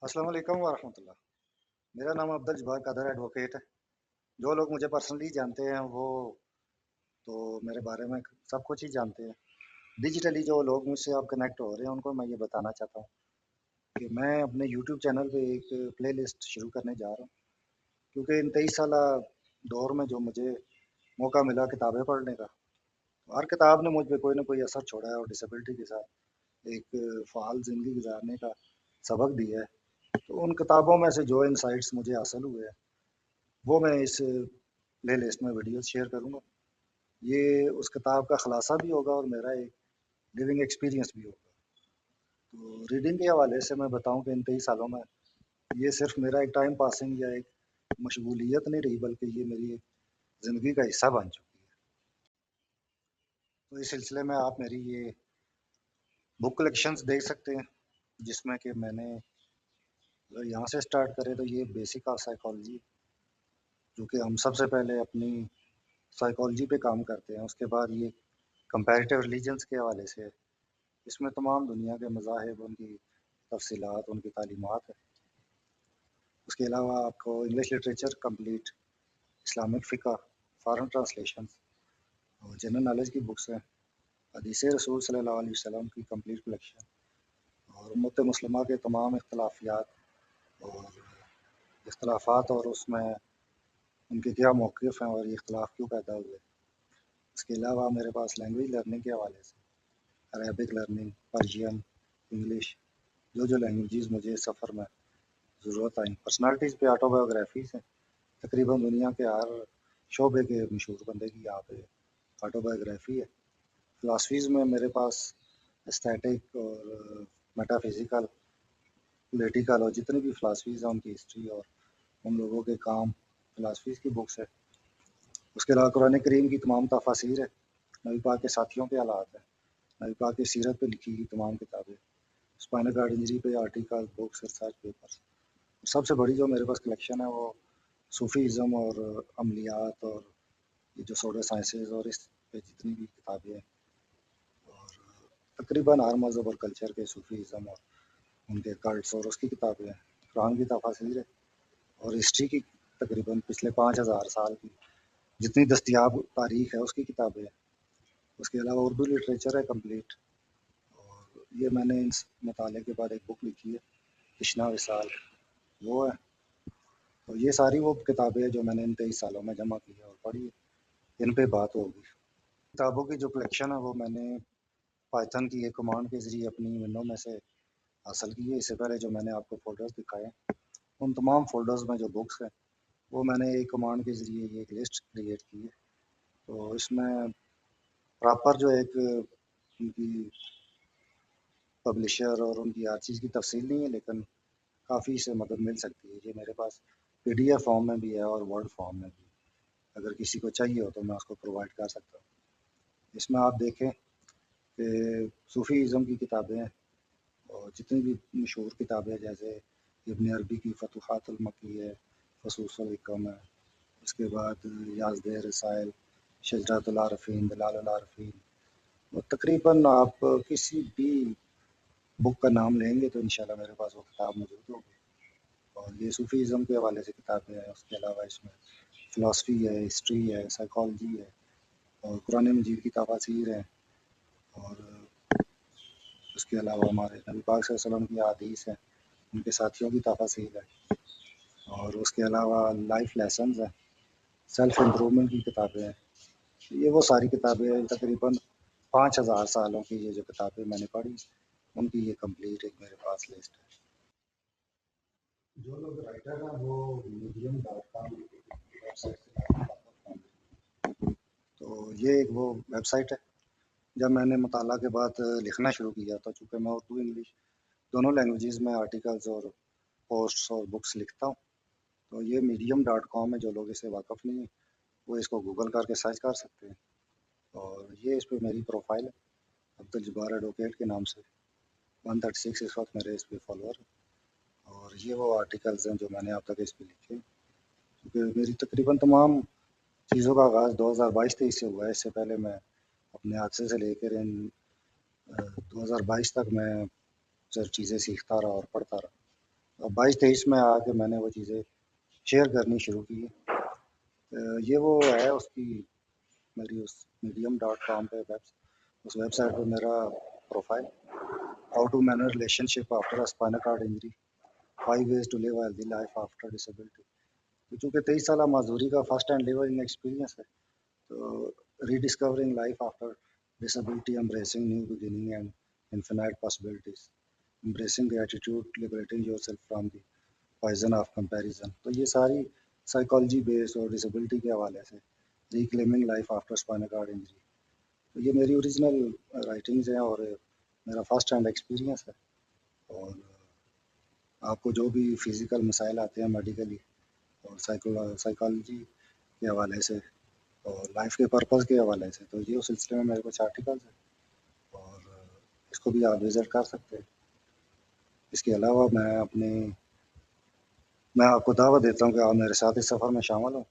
السلام علیکم ورحمۃ اللہ۔ میرا نام عبد الجبار قادر ایڈوکیٹ ہے۔ جو لوگ مجھے پرسنلی جانتے ہیں وہ تو میرے بارے میں سب کچھ ہی جانتے ہیں۔ ڈیجیٹلی جو لوگ مجھ سے اب کنیکٹ ہو رہے ہیں ان کو میں یہ بتانا چاہتا ہوں کہ میں اپنے یوٹیوب چینل پہ ایک پلے لسٹ شروع کرنے جا رہا ہوں، کیونکہ ان 23 سالہ دور میں جو مجھے موقع ملا کتابیں پڑھنے کا، تو ہر کتاب نے مجھ پہ کوئی نہ کوئی اثر چھوڑا ہے اور ڈسیبلٹی کے ساتھ ایک فعال زندگی گزارنے کا سبق دیا ہے۔ تو ان کتابوں میں سے جو انسائٹس مجھے حاصل ہوئے ہیں وہ میں اس پلے لسٹ میں ویڈیوز شیئر کروں گا۔ یہ اس کتاب کا خلاصہ بھی ہوگا اور میرا ایک لیونگ ایکسپیرینس بھی ہوگا۔ تو ریڈنگ کے حوالے سے میں بتاؤں کہ ان 23 سالوں میں یہ صرف میرا ایک ٹائم پاسنگ یا ایک مشغولیت نہیں رہی، بلکہ یہ میری ایک زندگی کا حصہ بن چکی ہے۔ تو اس سلسلے میں آپ میری یہ بک کلیکشنز دیکھ سکتے ہیں، جس میں کہ میں نے اگر یہاں سے سٹارٹ کریں تو یہ بیسک آف سائیکالوجی، جو کہ ہم سب سے پہلے اپنی سائیکالوجی پہ کام کرتے ہیں۔ اس کے بعد یہ کمپیریٹیو ریلیجنس کے حوالے سے، اس میں تمام دنیا کے مذاہب، ان کی تفصیلات، ان کی تعلیمات ہے۔ اس کے علاوہ آپ کو انگلش لٹریچر کمپلیٹ، اسلامک فقہ، فارن ٹرانسلیشنز اور جنرل نالج کی بکس ہیں، حدیث رسول صلی اللہ علیہ وسلم کی کمپلیٹ کلیکشن، اور امت مسلمہ کے تمام اختلافیات اور اختلافات اور اس میں ان کے کیا موقف ہیں اور یہ اختلاف کیوں پیدا ہوئے۔ اس کے علاوہ میرے پاس لینگویج لرننگ کے حوالے سے عربک لرننگ، پرشین، انگلش، جو لینگویجز مجھے سفر میں ضرورت آئیں۔ پرسنالٹیز پہ آٹو بایوگرافیز ہیں، تقریباً دنیا کے ہر شعبے کے مشہور بندے کی یہاں پہ آٹو بایوگرافی ہے۔ فلاسفیز میں میرے پاس اسٹیٹک اور میٹا فزیکل، پولیٹیکل اور جتنی بھی فلاسفیز ہیں ان کی ہسٹری اور ان لوگوں کے کام، فلاسفیز کی بکس ہے۔ اس کے علاوہ قرآن کریم کی تمام تفاسیر ہے، نبی پاک کے ساتھیوں کے حالات ہیں، نبی پاک کی سیرت پہ لکھی گئی تمام کتابیں، اسپائنل کارڈ انجری پہ آرٹیکل، بکس، ریسرچ پیپرس۔ سب سے بڑی جو میرے پاس کلیکشن ہے وہ صوفی ازم اور عملیات اور یہ جو سوڈو سائنسز اور اس پہ جتنی بھی کتابیں ہیں، اور تقریباً ہر مذہب اور کلچر کے صوفی ازم اور ان کے کلٹس اور اس کی کتابیں ہیں، قرآن کی تفاسیر ہے، اور ہسٹری کی تقریباً پچھلے 5000 سال کی جتنی دستیاب تاریخ ہے اس کی کتابیں ہیں۔ اس کے علاوہ اردو لٹریچر ہے کمپلیٹ، اور یہ میں نے اس مطالعے کے بعد ایک بک لکھی ہے تشنا وصال، وہ ہے۔ تو یہ ساری وہ کتابیں ہیں جو میں نے ان 23 سالوں میں جمع کی ہے اور پڑھی ہے، ان پہ بات ہوگی۔ کتابوں کی جو کلیکشن ہے وہ میں نے پائتھن کی ایک کمانڈ کے ذریعے اپنی ونڈو میں سے حاصل کی ہے۔ اس سے پہلے جو میں نے آپ کو فولڈرز دکھائے ہیں، ان تمام فولڈرز میں جو بکس ہیں وہ میں نے ایک کمانڈ کے ذریعے یہ ایک لسٹ کریٹ کی ہے۔ تو اس میں پراپر جو ایک ان کی پبلشر اور ان کی ہر چیز کی تفصیل نہیں ہے، لیکن کافی سے مدد مل سکتی ہے۔ یہ میرے پاس پی ڈی ایف فارم میں بھی ہے اور ورڈ فارم میں بھی، اگر کسی کو چاہیے ہو تو میں اس کو پرووائڈ کر سکتا ہوں۔ اس میں آپ دیکھیں کہ صوفی ازم کی کتابیں ہیں اور جتنی بھی مشہور کتابیں جیسے ابن عربی کی فتوحات المکی ہے، فصوص الحکم ہے، اس کے بعد یازد رسائل، شجرات العارفین، دلال العارفین، اور تقریباً آپ کسی بھی بک کا نام لیں گے تو انشاءاللہ میرے پاس وہ کتاب موجود ہوگی۔ اور یہ صوفی ازم کے حوالے سے کتابیں ہیں۔ اس کے علاوہ اس میں فلاسفی ہے، ہسٹری ہے، سائیکالوجی ہے، اور قرآن مجید کی تفاسیر ہیں، اور اس کے علاوہ ہمارے نبی پاک صلی اللہ علیہ وسلم کی احادیث ہیں، ان کے ساتھیوں کی تفاسیر ہے، اور اس کے علاوہ لائف لیسنز ہیں، سیلف امپرومنٹ کی کتابیں ہیں۔ یہ وہ ساری کتابیں ہیں، تقریباً 5000 سالوں کی یہ جو کتابیں میں نے پڑھی ان کی یہ کمپلیٹ ایک میرے پاس لسٹ ہے۔ جو لوگ رائٹر ہیں وہ medium.com ویب سائٹ سے، تو یہ ایک وہ ویب سائٹ ہے۔ جب میں نے مطالعہ کے بعد لکھنا شروع کیا تو چونکہ میں اردو انگلش دونوں لینگویجز میں آرٹیکلز اور پوسٹس اور بکس لکھتا ہوں، تو یہ medium.com ہے۔ جو لوگ اسے واقف نہیں ہیں وہ اس کو گوگل کر کے سرچ کر سکتے ہیں، اور یہ اس پہ میری پروفائل ہے عبد الجبار ایڈوکیٹ کے نام سے، 136 اس وقت میرے اس پہ فالوور ہیں، اور یہ وہ آرٹیکلز ہیں جو میں نے اب تک اس پہ لکھے ہیں۔ کیونکہ میری تقریباً تمام چیزوں کا آغاز 2022-23 سے ہوا ہے۔ اس سے پہلے میں اپنے حادثے سے لے کر 2022 تک میں صرف چیزیں سیکھتا رہا اور پڑھتا رہا۔ اب 22-23 میں آ کے میں نے وہ چیزیں شیئر کرنی شروع کی. یہ وہ ہے اس کی میری اس medium.com پہ اس ویب سائٹ پہ میرا profile how to manage relationship after spinal cord injury 5 ways to live a healthy life after disability. تو چونکہ 23 سالہ معذوری کا فرسٹ اینڈ لیورنگ ایکسپیرینس ہے تو rediscovering life after disability, embracing new beginning and infinite possibilities, embracing gratitude, liberating yourself from the poison of comparison. تو یہ ساری psychology بیس اور ڈسیبلٹی کے حوالے سے reclaiming life after spinal cord injury. تو یہ میری اوریجنل رائٹنگز ہیں اور میرا فرسٹ ہینڈ ایکسپیرینس ہے. اور آپ کو جو بھی فزیکل مسائل آتے ہیں میڈیکلی اور سائیکالوجی کے حوالے سے اور لائف کے پرپز کے حوالے سے، تو یہ اس سلسلے میں میرے کچھ آرٹیکلز ہیں اور اس کو بھی آپ وزٹ کر سکتے ہیں. اس کے علاوہ میں آپ کو دعوت دیتا ہوں کہ آپ میرے ساتھ اس سفر میں شامل ہوں،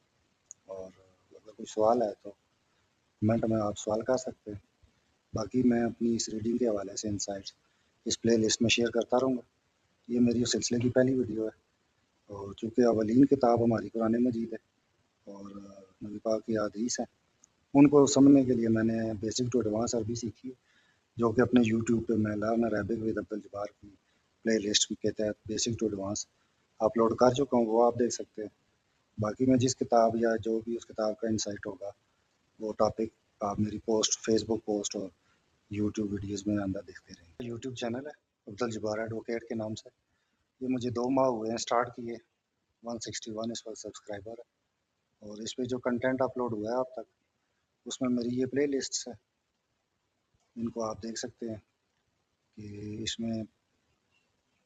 اور اگر کوئی سوال ہے تو کمنٹ میں آپ سوال کر سکتے ہیں. باقی میں اپنی اس ریڈنگ کے حوالے سے انسائٹس اس پلے لسٹ میں شیئر کرتا رہوں گا. یہ میری اس سلسلے کی پہلی ویڈیو ہے، اور چونکہ اولین کتاب ہماری قرآن مجید ہے اور نبی پاک کی احادیث ہیں، ان کو سمجھنے کے لیے میں نے بیسک ٹو ایڈوانس عربی سیکھی ہے، جو کہ اپنے یوٹیوب پہ میں لرن عربک ود عبدالجبار کی پلے لسٹ کے تحت بیسک ٹو ایڈوانس اپلوڈ کر چکا ہوں، وہ آپ دیکھ سکتے ہیں. باقی میں جس کتاب یا جو بھی اس کتاب کا انسائٹ ہوگا وہ ٹاپک آپ میری پوسٹ فیس بک پوسٹ اور یوٹیوب ویڈیوز میں اندر دیکھتے رہیں گے. یوٹیوب چینل ہے عبدالجبار ایڈوکیٹ کے نام سے. یہ مجھے 2 ماہ ہوئے ہیں اسٹارٹ کیے. 161 اس وقت سبسکرائبر ہے، اور اس پہ جو کنٹینٹ اپلوڈ ہوا ہے اب تک اس میں میری یہ پلے لسٹس ہیں، ان کو آپ دیکھ سکتے ہیں کہ اس میں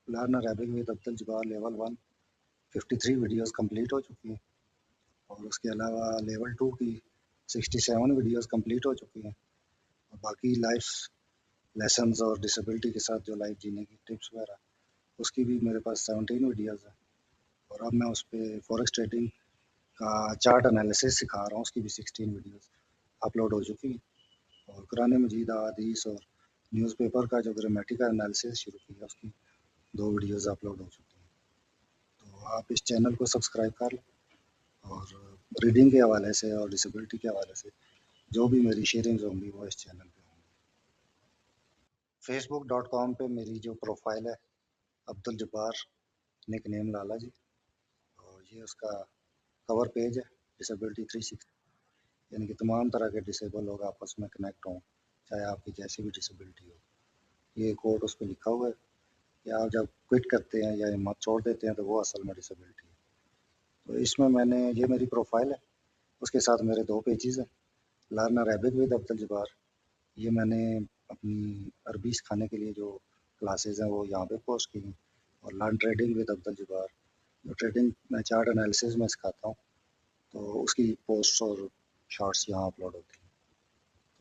learn Arabic with Abdul Jabbar level 1 53 videos complete ہو چکی ہیں، اور اس کے علاوہ لیول 2 کی 67 ویڈیوز کمپلیٹ ہو چکی ہیں، اور باقی لائف لیسنز اور ڈسیبلٹی کے ساتھ جو لائف جینے کی ٹپس وغیرہ اس کی بھی میرے پاس 17 ویڈیوز ہیں. اور اب میں اس پہ فورکس ٹریڈنگ کا چارٹ انالیسس سکھا رہا ہوں، اس کی بھی 16 ویڈیوز اپلوڈ ہو چکی ہیں. اور قرآن مجید احادیث اور نیوز پیپر کا جو گرامیٹیکل انالیسس شروع کیا اس کی 2 ویڈیوز اپلوڈ ہو چکی ہیں. تو آپ اس چینل کو سبسکرائب کر لیں، اور ریڈنگ کے حوالے سے اور ڈسیبلٹی کے حوالے سے جو بھی میری شیئرنگز ہوں گی وہ اس چینل پہ ہوں گی. facebook.com پہ میری جو پروفائل ہے عبدالجبار نک نیم لالا جی، اور یہ اس کا کور پیج ہے ڈسیبلٹی 360، یعنی کہ تمام طرح کے ڈسیبل لوگ آپس میں کنیکٹ ہوں، چاہے آپ کی جیسی بھی ڈسیبلٹی ہو. یہ کوٹ اس پہ لکھا ہوا ہے کہ آپ جب کوئٹ کرتے ہیں یا ہمت چھوڑ دیتے ہیں تو وہ اصل میں ڈسیبلٹی ہے. تو اس میں نے یہ میری پروفائل ہے، اس کے ساتھ میرے 2 پیجز ہیں. لرن عربک ود عبدالجبار، یہ میں نے اپنی عربی سکھانے کے لیے جو کلاسز ہیں وہ یہاں پہ پوسٹ کی ہیں. اور لرن ٹریڈنگ ود عبدالجبار، جو ٹریڈنگ میں چارٹ انالیسز میں سکھاتا ہوں، تو اس کی پوسٹس اور شارٹس یہاں اپلوڈ ہوتی ہیں.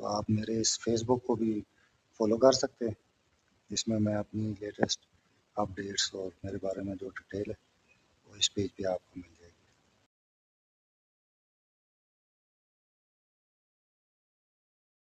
تو آپ میرے اس فیس بک کو بھی فالو کر سکتے ہیں، جس میں اپنی لیٹسٹ اپڈیٹس اور میرے بارے میں جو ڈیٹیل ہے وہ اس پیج پہ آپ کو مل جائے.